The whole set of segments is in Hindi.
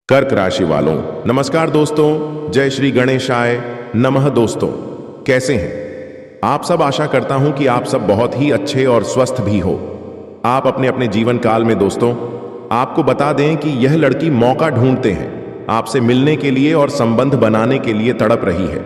कर्क राशि वालों, नमस्कार दोस्तों। जय श्री गणेशाय नमः। दोस्तों, कैसे हैं आप सब? आशा करता हूं कि आप सब बहुत ही अच्छे और स्वस्थ भी हो। आप अपने अपने जीवन काल में दोस्तों, आपको बता दें कि यह लड़की मौका ढूंढते हैं, आपसे मिलने के लिए और संबंध बनाने के लिए तड़प रही है।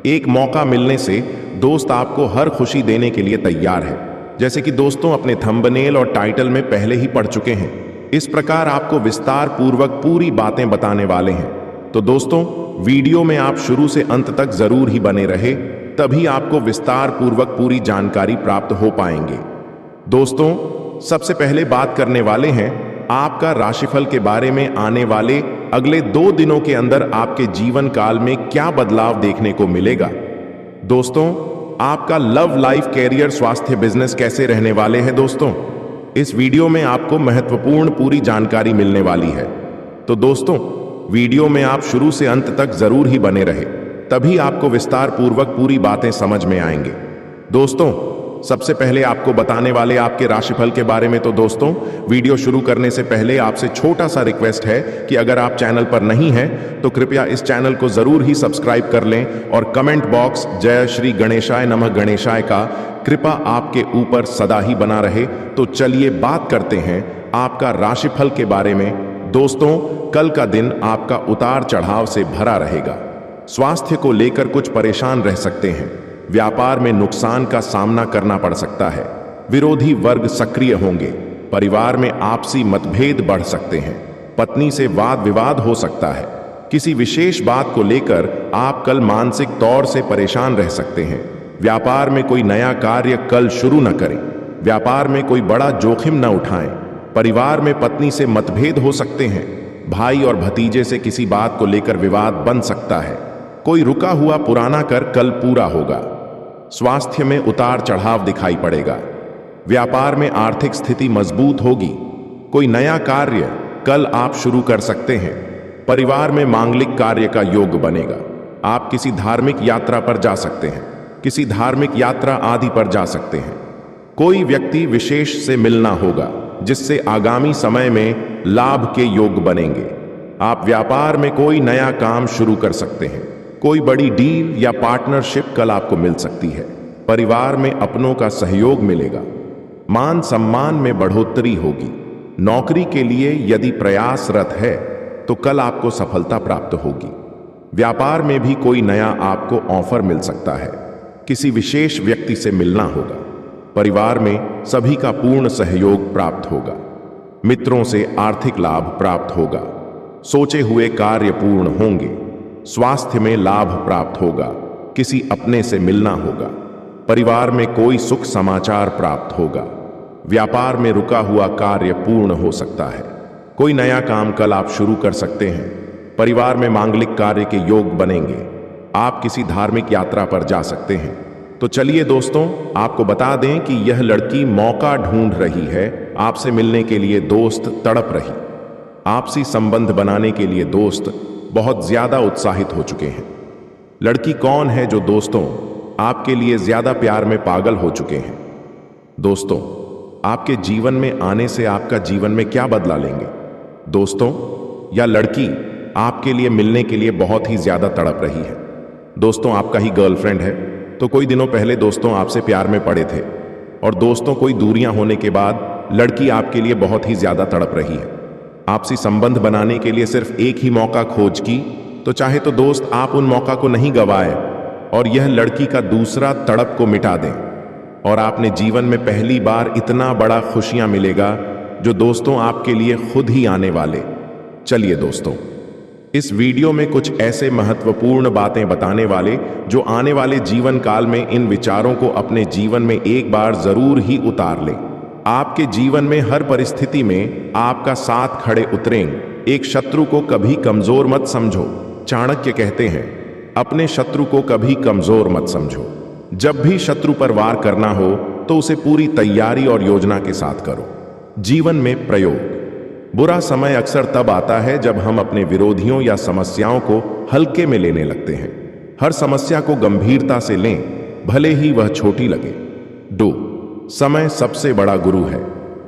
एक मौका मिलने से दोस्त आपको हर खुशी देने के लिए तैयार है, जैसे कि दोस्तों अपने थंबनेल और टाइटल में पहले ही पढ़ चुके हैं। इस प्रकार आपको विस्तार पूर्वक पूरी बातें बताने वाले हैं। तो दोस्तों, वीडियो में आप शुरू से अंत तक जरूर ही बने रहे, तभी आपको विस्तार पूर्वक पूरी जानकारी प्राप्त हो पाएंगे। दोस्तों, सबसे पहले बात करने वाले हैं आपका राशिफल के बारे में। आने वाले अगले 2 दिनों के अंदर आपके जीवन काल में क्या बदलाव देखने को मिलेगा। दोस्तों, आपका लव लाइफ, कैरियर, स्वास्थ्य, बिजनेस कैसे रहने वाले हैं। दोस्तों, इस वीडियो में आपको महत्वपूर्ण पूरी जानकारी मिलने वाली है। तो दोस्तों, वीडियो में आप शुरू से अंत तक जरूर ही बने रहे, तभी आपको विस्तार पूर्वक पूरी बातें समझ में आएंगे। दोस्तों, सबसे पहले आपको बताने वाले आपके राशिफल के बारे में। तो दोस्तों, वीडियो शुरू करने से पहले आपसे छोटा सा रिक्वेस्ट है कि अगर आप चैनल पर नहीं हैं तो कृपया इस चैनल को जरूर ही सब्सक्राइब कर लें और कमेंट बॉक्स जय श्री गणेशाय नमः गणेशाय का कृपा आपके ऊपर सदा ही बना रहे। तो चलिए बात करते हैं आपका राशिफल के बारे में। दोस्तों, कल का दिन आपका उतार चढ़ाव से भरा रहेगा। स्वास्थ्य को लेकर कुछ परेशान रह सकते हैं। व्यापार में नुकसान का सामना करना पड़ सकता है। विरोधी वर्ग सक्रिय होंगे। परिवार में आपसी मतभेद बढ़ सकते हैं। पत्नी से वाद विवाद हो सकता है। किसी विशेष बात को लेकर आप कल मानसिक तौर से परेशान रह सकते हैं। व्यापार में कोई नया कार्य कल शुरू न करें। व्यापार में कोई बड़ा जोखिम न उठाएं। परिवार में पत्नी से मतभेद हो सकते हैं। भाई और भतीजे से किसी बात को लेकर विवाद बन सकता है। कोई रुका हुआ पुराना कर कल पूरा होगा। स्वास्थ्य में उतार चढ़ाव दिखाई पड़ेगा। व्यापार में आर्थिक स्थिति मजबूत होगी। कोई नया कार्य कल आप शुरू कर सकते हैं। परिवार में मांगलिक कार्य का योग बनेगा। आप किसी धार्मिक यात्रा पर जा सकते हैं। किसी धार्मिक यात्रा आदि पर जा सकते हैं। कोई व्यक्ति विशेष से मिलना होगा, जिससे आगामी समय में लाभ के योग बनेंगे। आप व्यापार में कोई नया काम शुरू कर सकते हैं। कोई बड़ी डील या पार्टनरशिप कल आपको मिल सकती है। परिवार में अपनों का सहयोग मिलेगा। मान सम्मान में बढ़ोतरी होगी। नौकरी के लिए यदि प्रयासरत है तो कल आपको सफलता प्राप्त होगी। व्यापार में भी कोई नया आपको ऑफर मिल सकता है। किसी विशेष व्यक्ति से मिलना होगा। परिवार में सभी का पूर्ण सहयोग प्राप्त होगा। मित्रों से आर्थिक लाभ प्राप्त होगा। सोचे हुए कार्य पूर्ण होंगे। स्वास्थ्य में लाभ प्राप्त होगा। किसी अपने से मिलना होगा। परिवार में कोई सुख समाचार प्राप्त होगा। व्यापार में रुका हुआ कार्य पूर्ण हो सकता है। कोई नया काम कल आप शुरू कर सकते हैं। परिवार में मांगलिक कार्य के योग बनेंगे। आप किसी धार्मिक यात्रा पर जा सकते हैं। तो चलिए दोस्तों, आपको बता दें कि यह लड़की मौका ढूंढ रही है। आपसे मिलने के लिए दोस्त तड़प रही। आपसी संबंध बनाने के लिए दोस्त बहुत ज्यादा उत्साहित हो चुके हैं। लड़की कौन है जो दोस्तों आपके लिए ज्यादा प्यार में पागल हो चुके हैं। दोस्तों, आपके जीवन में आने से आपका जीवन में क्या बदला लेंगे। दोस्तों, यह लड़की आपके लिए मिलने के लिए बहुत ही ज्यादा तड़प रही है। दोस्तों, आपका ही गर्लफ्रेंड है तो कोई दिनों पहले दोस्तों आपसे प्यार में पड़े थे और दोस्तों कोई दूरियां होने के बाद लड़की आपके लिए बहुत ही ज्यादा तड़प रही है। आपसी संबंध बनाने के लिए सिर्फ एक ही मौका खोज की, तो चाहे तो दोस्त आप उन मौका को नहीं गवाए और यह लड़की का दूसरा तड़प को मिटा दें और आपने जीवन में पहली बार इतना बड़ा खुशियां मिलेगा जो दोस्तों आपके लिए खुद ही आने वाले। चलिए दोस्तों, इस वीडियो में कुछ ऐसे महत्वपूर्ण बातें बताने वाले जो आने वाले जीवन काल में इन विचारों को अपने जीवन में एक बार जरूर ही उतार लें। आपके जीवन में हर परिस्थिति में आपका साथ खड़े उतरेंगे। एक शत्रु को कभी कमजोर मत समझो। चाणक्य कहते हैं, अपने शत्रु को कभी कमजोर मत समझो। जब भी शत्रु पर वार करना हो तो उसे पूरी तैयारी और योजना के साथ करो। जीवन में प्रयोग। बुरा समय अक्सर तब आता है जब हम अपने विरोधियों या समस्याओं को हल्के में लेने लगते हैं। हर समस्या को गंभीरता से लें, भले ही वह छोटी लगे। समय सबसे बड़ा गुरु है।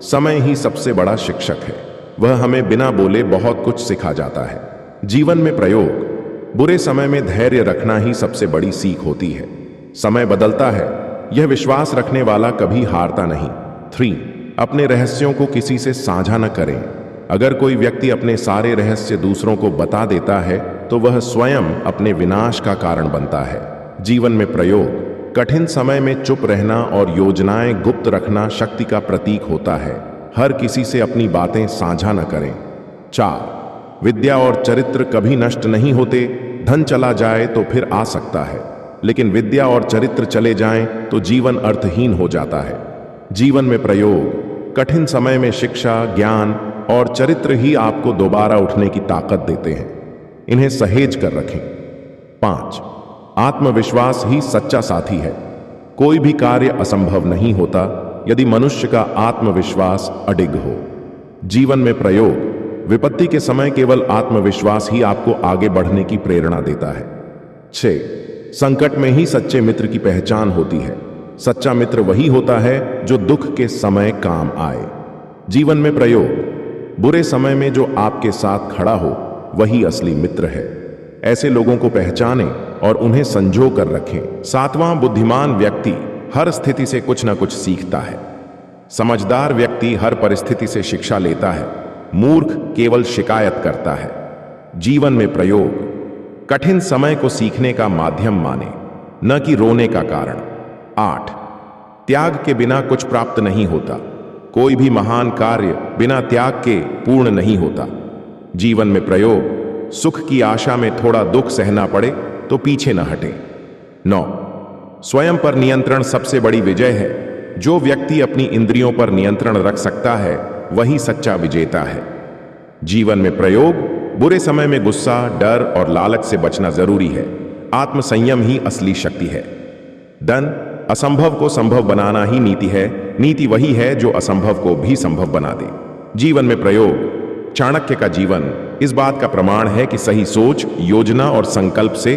समय ही सबसे बड़ा शिक्षक है। वह हमें बिना बोले बहुत कुछ सिखा जाता है। जीवन में प्रयोग। बुरे समय में धैर्य रखना ही सबसे बड़ी सीख होती है। समय बदलता है, यह विश्वास रखने वाला कभी हारता नहीं। 3. अपने रहस्यों को किसी से साझा न करें। अगर कोई व्यक्ति अपने सारे रहस्य दूसरों को बता देता है तो वह स्वयं अपने विनाश का कारण बनता है। जीवन में प्रयोग। कठिन समय में चुप रहना और योजनाएं गुप्त रखना शक्ति का प्रतीक होता है। हर किसी से अपनी बातें साझा न करें। 4. विद्या और चरित्र कभी नष्ट नहीं होते। धन चला जाए तो फिर आ सकता है, लेकिन विद्या और चरित्र चले जाएं तो जीवन अर्थहीन हो जाता है। जीवन में प्रयोग। कठिन समय में शिक्षा, ज्ञान और चरित्र ही आपको दोबारा उठने की ताकत देते हैं। इन्हें सहेज कर रखें। 5. आत्मविश्वास ही सच्चा साथी है। कोई भी कार्य असंभव नहीं होता यदि मनुष्य का आत्मविश्वास अडिग हो। जीवन में प्रयोग। विपत्ति के समय केवल आत्मविश्वास ही आपको आगे बढ़ने की प्रेरणा देता है। 6. संकट में ही सच्चे मित्र की पहचान होती है। सच्चा मित्र वही होता है जो दुख के समय काम आए। जीवन में प्रयोग। बुरे समय में जो आपके साथ खड़ा हो वही असली मित्र है। ऐसे लोगों को पहचानें और उन्हें संजो कर रखें। 7वां, बुद्धिमान व्यक्ति हर स्थिति से कुछ न कुछ सीखता है। समझदार व्यक्ति हर परिस्थिति से शिक्षा लेता है। मूर्ख केवल शिकायत करता है। जीवन में प्रयोग। कठिन समय को सीखने का माध्यम माने, न कि रोने का कारण। 8. त्याग के बिना कुछ प्राप्त नहीं होता। कोई भी महान कार्य बिना त्याग के पूर्ण नहीं होता। जीवन में प्रयोग। सुख की आशा में थोड़ा दुख सहना पड़े तो पीछे न हटे। 9. स्वयं पर नियंत्रण सबसे बड़ी विजय है। जो व्यक्ति अपनी इंद्रियों पर नियंत्रण रख सकता है वही सच्चा विजेता है। जीवन में प्रयोग। बुरे समय में गुस्सा, डर और लालच से बचना जरूरी है। आत्मसंयम ही असली शक्ति है। धन असंभव को संभव बनाना ही नीति है। नीति वही है जो असंभव को भी संभव बना दे। जीवन में प्रयोग। चाणक्य का जीवन इस बात का प्रमाण है कि सही सोच, योजना और संकल्प से